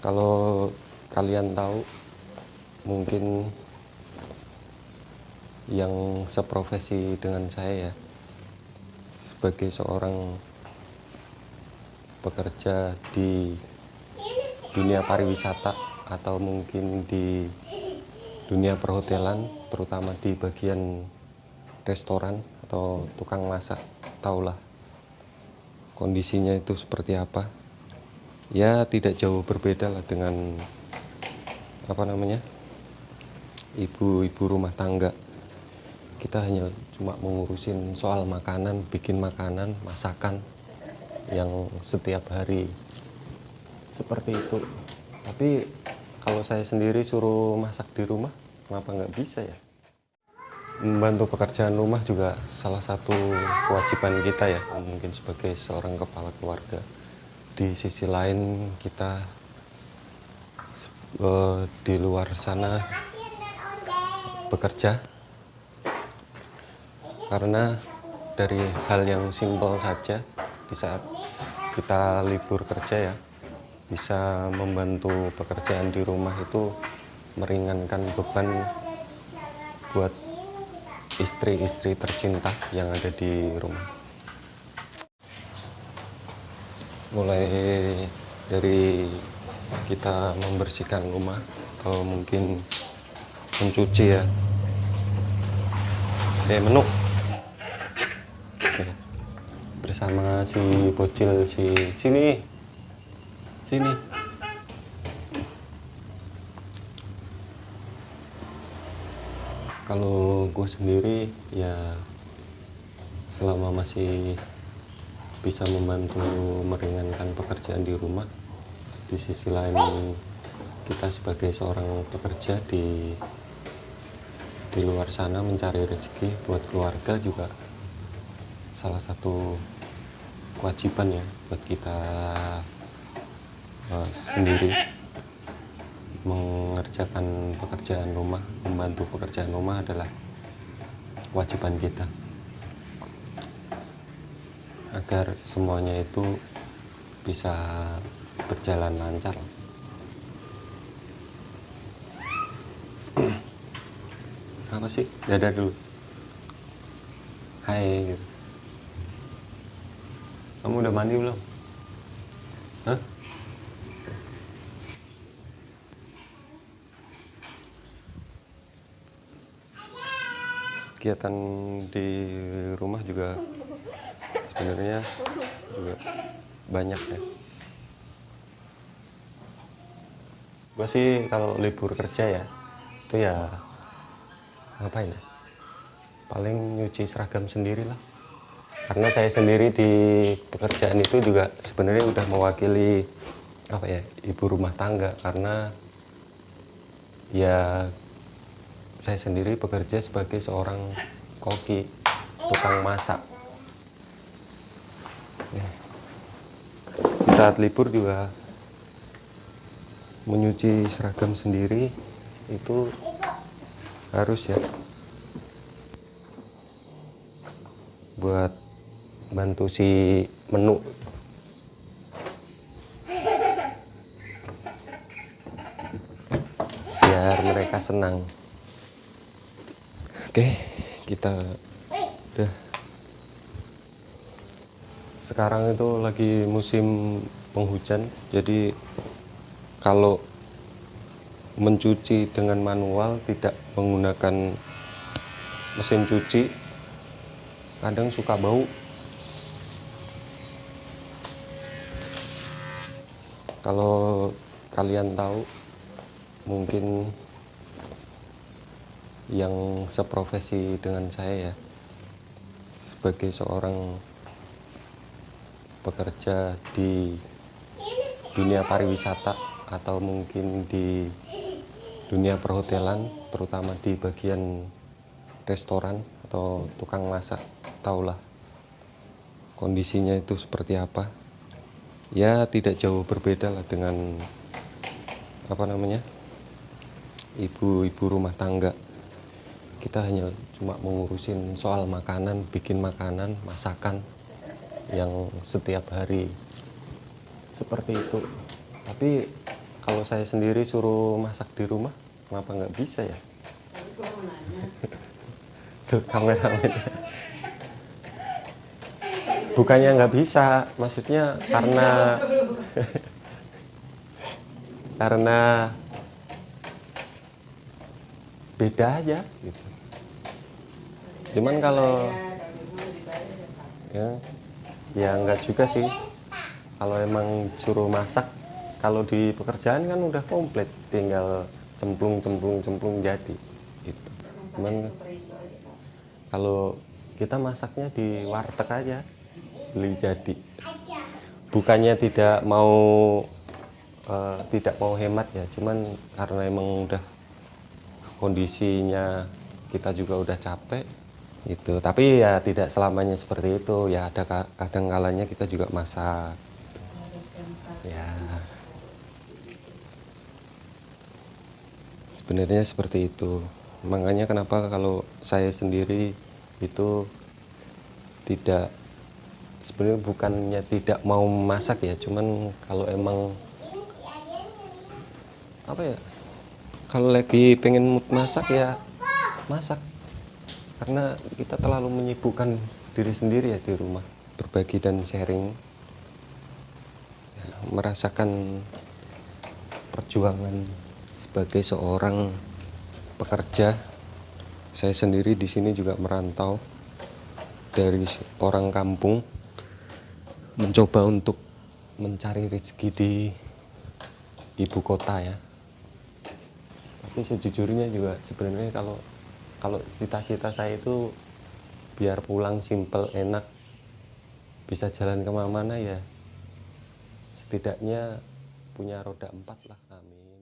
Kalau kalian tahu, mungkin yang seprofesi dengan saya ya, sebagai seorang pekerja di dunia pariwisata atau mungkin di dunia perhotelan, terutama di bagian restoran atau tukang masak, tahulah kondisinya itu seperti apa. Ya tidak jauh berbeda lah dengan ibu-ibu rumah tangga. Kita hanya cuma mengurusin soal makanan, bikin makanan, masakan yang setiap hari seperti itu. Tapi kalau saya sendiri suruh masak di rumah, kenapa nggak bisa ya? Membantu pekerjaan rumah juga salah satu kewajiban kita ya, mungkin sebagai seorang kepala keluarga. Di sisi lain kita di luar sana bekerja, karena dari hal yang simpel saja, di saat kita libur kerja ya, bisa membantu pekerjaan di rumah itu meringankan beban buat istri-istri tercinta yang ada di rumah. Mulai dari kita membersihkan rumah atau mungkin mencuci ya. Menu bersama si bocil sini. Kalau gue sendiri ya, selama masih bisa membantu meringankan pekerjaan di rumah, di sisi lain kita sebagai seorang pekerja di luar sana mencari rezeki buat keluarga juga salah satu kewajiban ya buat kita sendiri. Mengerjakan pekerjaan rumah, membantu pekerjaan rumah adalah kewajiban kita, agar semuanya itu bisa berjalan lancar. Apa sih? Dadah dulu. Hai. Kamu udah mandi belum? Hah? Kegiatan di rumah juga sebenarnya juga banyak ya. Gue sih kalau libur kerja ya, itu ya ngapain ya? Paling nyuci seragam sendiri lah. Karena saya sendiri di pekerjaan itu juga sebenarnya udah mewakili ibu rumah tangga, karena ya saya sendiri bekerja sebagai seorang koki, tukang masak. Di saat libur juga menyuci seragam sendiri itu harus ya, buat bantu si menu. Biar mereka senang. Oke, kita udah. Sekarang itu lagi musim penghujan, jadi kalau mencuci dengan manual tidak menggunakan mesin cuci, kadang suka bau. Kalau kalian tahu, mungkin yang seprofesi dengan saya ya, sebagai seorang pekerja di dunia pariwisata atau mungkin di dunia perhotelan, terutama di bagian restoran atau tukang masak, tahulah kondisinya itu seperti apa. Ya tidak jauh berbeda lah dengan ibu-ibu rumah tangga. Kita hanya cuma mengurusin soal makanan, bikin makanan, masakan yang setiap hari seperti itu. Tapi kalau saya sendiri suruh masak di rumah, kenapa nggak bisa ya? Tuh kameramen. Bukannya nggak bisa, maksudnya karena beda aja gitu. Cuman kalau ya nggak juga sih. Kalau emang suruh masak, kalau di pekerjaan kan udah komplit, tinggal cemplung jadi gitu. Cuman kalau kita masaknya di warteg aja, beli jadi. Bukannya tidak mau hemat ya, cuman karena emang udah kondisinya kita juga udah capek gitu. Tapi ya tidak selamanya seperti itu ya, ada kadang kalanya kita juga masak ya. Sebenarnya seperti itu, makanya kenapa kalau saya sendiri itu tidak, sebenarnya bukannya tidak mau masak ya, cuman kalau emang apa ya, kalau lagi pengen mood masak ya masak, karena kita terlalu menyibukkan diri sendiri ya di rumah, berbagi dan sharing, merasakan perjuangan sebagai seorang pekerja. Saya sendiri di sini juga merantau dari orang kampung, mencoba untuk mencari rezeki di ibu kota ya. Tapi sejujurnya juga sebenarnya kalau cita-cita saya itu biar pulang simple, enak, bisa jalan kemana-mana ya, setidaknya punya roda 4 lah, amin.